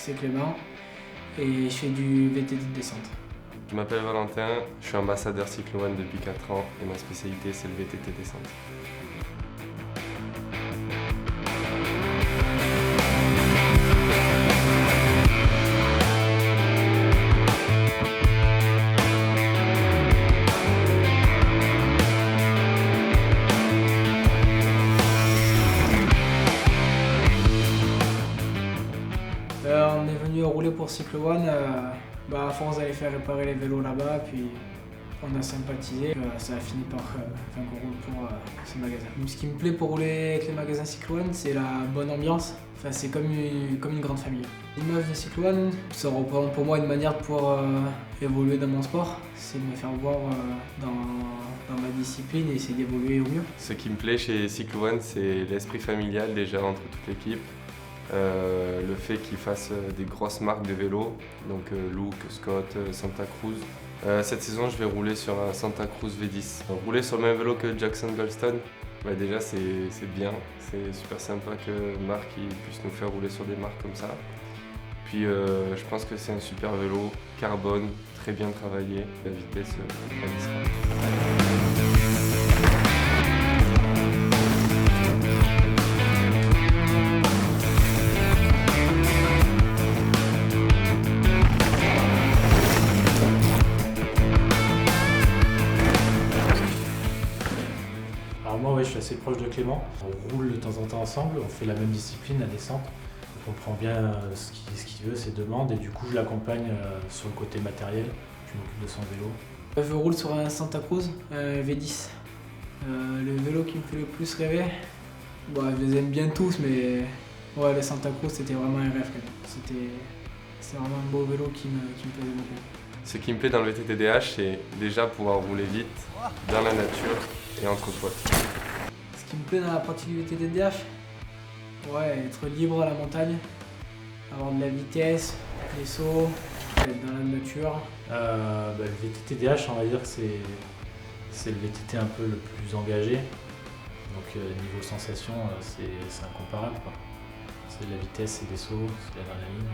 c'est Clément et je fais du VTT de descente. Je m'appelle Valentin, je suis ambassadeur Cyclo One depuis 4 ans et ma spécialité c'est le VTT descente. On est venu rouler pour Cyclo One, à force d'aller faire réparer les vélos là-bas, puis on a sympathisé, ça a fini par qu'on roule pour ce magasin. Ce qui me plaît pour rouler avec les magasins Cyclo One, c'est la bonne ambiance, enfin, c'est comme une grande famille. L'image de Cyclo One, ça représente pour moi une manière de pouvoir évoluer dans mon sport, c'est de me faire voir dans ma discipline et essayer d'évoluer au mieux. Ce qui me plaît chez Cyclo One, c'est l'esprit familial déjà entre toute l'équipe. Le fait qu'ils fassent des grosses marques de vélos, donc Look, Scott, Santa Cruz. Cette saison, je vais rouler sur un Santa Cruz V10. Rouler sur le même vélo que Jackson Goldstone, déjà c'est bien. C'est super sympa que Marc puisse nous faire rouler sur des marques comme ça. Puis je pense que c'est un super vélo, carbone, très bien travaillé. La vitesse, elle y sera. Alors moi, je suis assez proche de Clément. On roule de temps en temps ensemble, on fait la même discipline, la descente. On comprend bien ce qu'il veut, ses demandes, et du coup je l'accompagne sur le côté matériel. Je m'occupe de son vélo. Je roule sur un Santa Cruz, un V10. Le vélo qui me fait le plus rêver, je les aime bien tous, mais le Santa Cruz c'était vraiment un rêve. C'est vraiment un beau vélo qui me plaisait beaucoup. Ce qui me plaît dans le VTTDH, c'est déjà pouvoir rouler vite, dans la nature et entre potes. Ce qui me plaît dans la pratique du VTTDH, être libre à la montagne, avoir de la vitesse, des sauts, être dans la nature. Le VTTDH, on va dire que c'est le VTT un peu le plus engagé. Donc niveau sensation, c'est incomparable, quoi. C'est de la vitesse, c'est des sauts, c'est de l'adrénaline.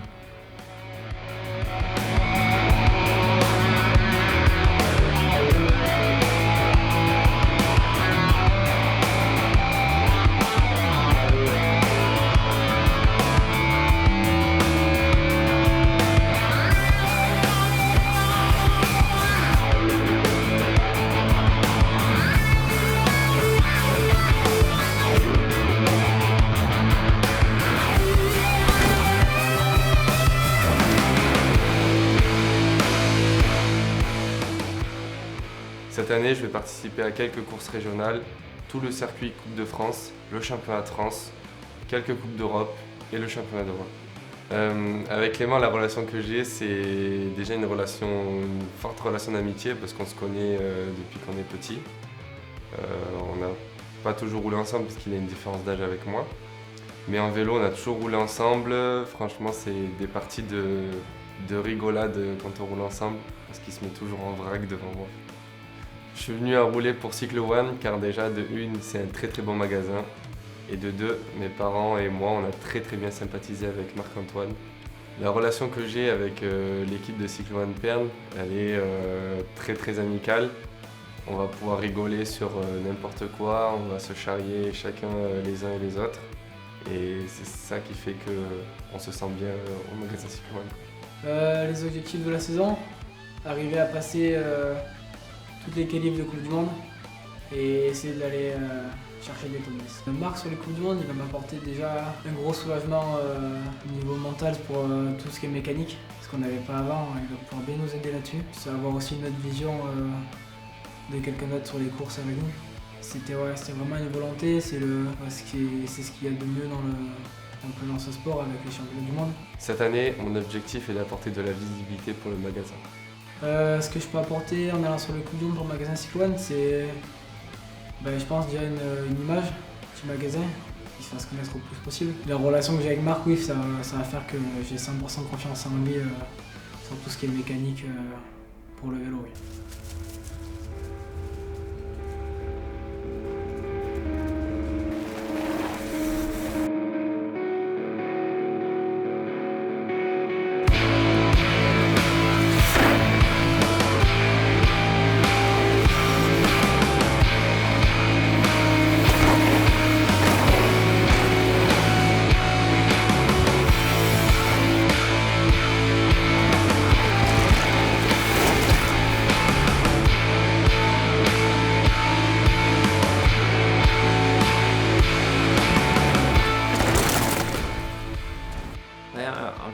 Cette année, je vais participer à quelques courses régionales, tout le circuit Coupe de France, le championnat de France, quelques Coupes d'Europe et le championnat d'Europe. Avec Clément, la relation que j'ai, c'est déjà une forte relation d'amitié parce qu'on se connaît depuis qu'on est petit. On n'a pas toujours roulé ensemble parce qu'il a une différence d'âge avec moi. Mais en vélo, on a toujours roulé ensemble. Franchement, c'est des parties de rigolade quand on roule ensemble parce qu'il se met toujours en vrac devant moi. Je suis venu à rouler pour Cyclo One car déjà de une, c'est un très bon magasin et de deux, mes parents et moi, on a très bien sympathisé avec Marc-Antoine. La relation que j'ai avec l'équipe de Cyclo One Pernes, elle est très amicale. On va pouvoir rigoler sur n'importe quoi, on va se charrier chacun les uns et les autres. Et c'est ça qui fait qu'on se sent bien au magasin Cyclo One. Les objectifs de la saison, arriver à passer toutes les qualifs de Coupe du Monde et essayer d'aller chercher des top 10. Marc sur les Coupes du Monde, il va m'apporter déjà un gros soulagement au niveau mental pour tout ce qui est mécanique, ce qu'on n'avait pas avant, il va pouvoir bien nous aider là-dessus. C'est avoir aussi une autre vision de quelqu'un d'autre sur les courses avec nous. C'était vraiment une volonté, c'est ce qu'il y a de mieux dans ce sport avec les championnats du monde. Cette année, mon objectif est d'apporter de la visibilité pour le magasin. Ce que je peux apporter en allant sur le Coupe du Monde pour le magasin Cyclo One, c'est je pense déjà une image du magasin qui se fasse connaître au plus possible. La relation que j'ai avec Marc, ça va faire que j'ai 100% confiance en lui sur tout ce qui est mécanique pour le vélo. Oui.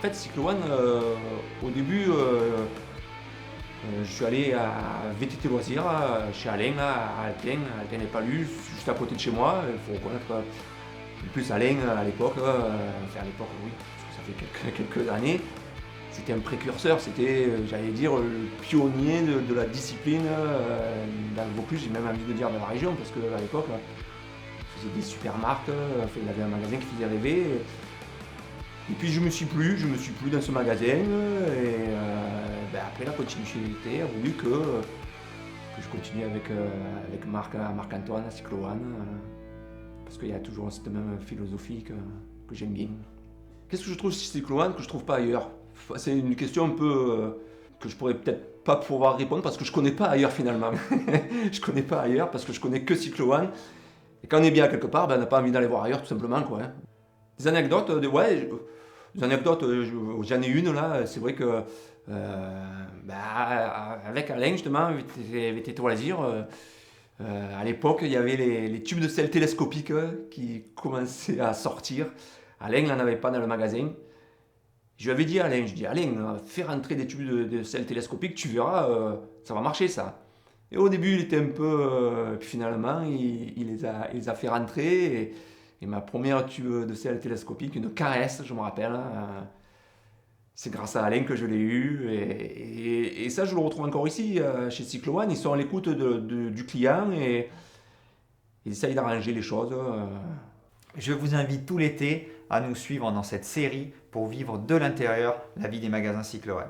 fait, Cyclo One, au début, je suis allé à VTT Loisirs, chez Alain, à Alten. Alten n'est pas lu, juste à côté de chez moi. Il faut reconnaître, en plus Alain, à l'époque, enfin à l'époque, oui, parce que ça fait quelques années, c'était un précurseur, c'était, j'allais dire, le pionnier de la discipline dans le Vaucluse, j'ai même envie de dire dans la région, parce qu'à l'époque, il faisait des super marques, il avait un magasin qui faisait rêver. Et puis je me suis plu dans ce magasin, et après la continuité a voulu que je continue avec Marc-Antoine à Cyclo One, parce qu'il y a toujours cette même philosophie que j'aime bien. Qu'est-ce que je trouve chez Cyclo One que je trouve pas ailleurs? C'est une question un peu que je pourrais peut-être pas pouvoir répondre parce que je connais pas ailleurs finalement. Je connais pas ailleurs parce que je connais que Cyclo One. Et quand on est bien quelque part, on n'a pas envie d'aller voir ailleurs tout simplement, quoi. Des anecdotes, j'en ai une là, c'est vrai que avec Alain justement, VTT Loisirs, à l'époque il y avait les tubes de sel télescopiques qui commençaient à sortir. Alain n'en avait pas dans le magasin. Je lui avais dit à Alain, Alain, fais rentrer des tubes de sel télescopiques, tu verras, ça va marcher ça. Et au début il était un peu, puis finalement il les a fait rentrer. Et ma première tube de sel télescopique, une caresse, je me rappelle, c'est grâce à Alain que je l'ai eu. Et ça, je le retrouve encore ici, chez Cyclo One. Ils sont à l'écoute du client et ils essayent d'arranger les choses. Je vous invite tout l'été à nous suivre dans cette série pour vivre de l'intérieur la vie des magasins Cyclo One.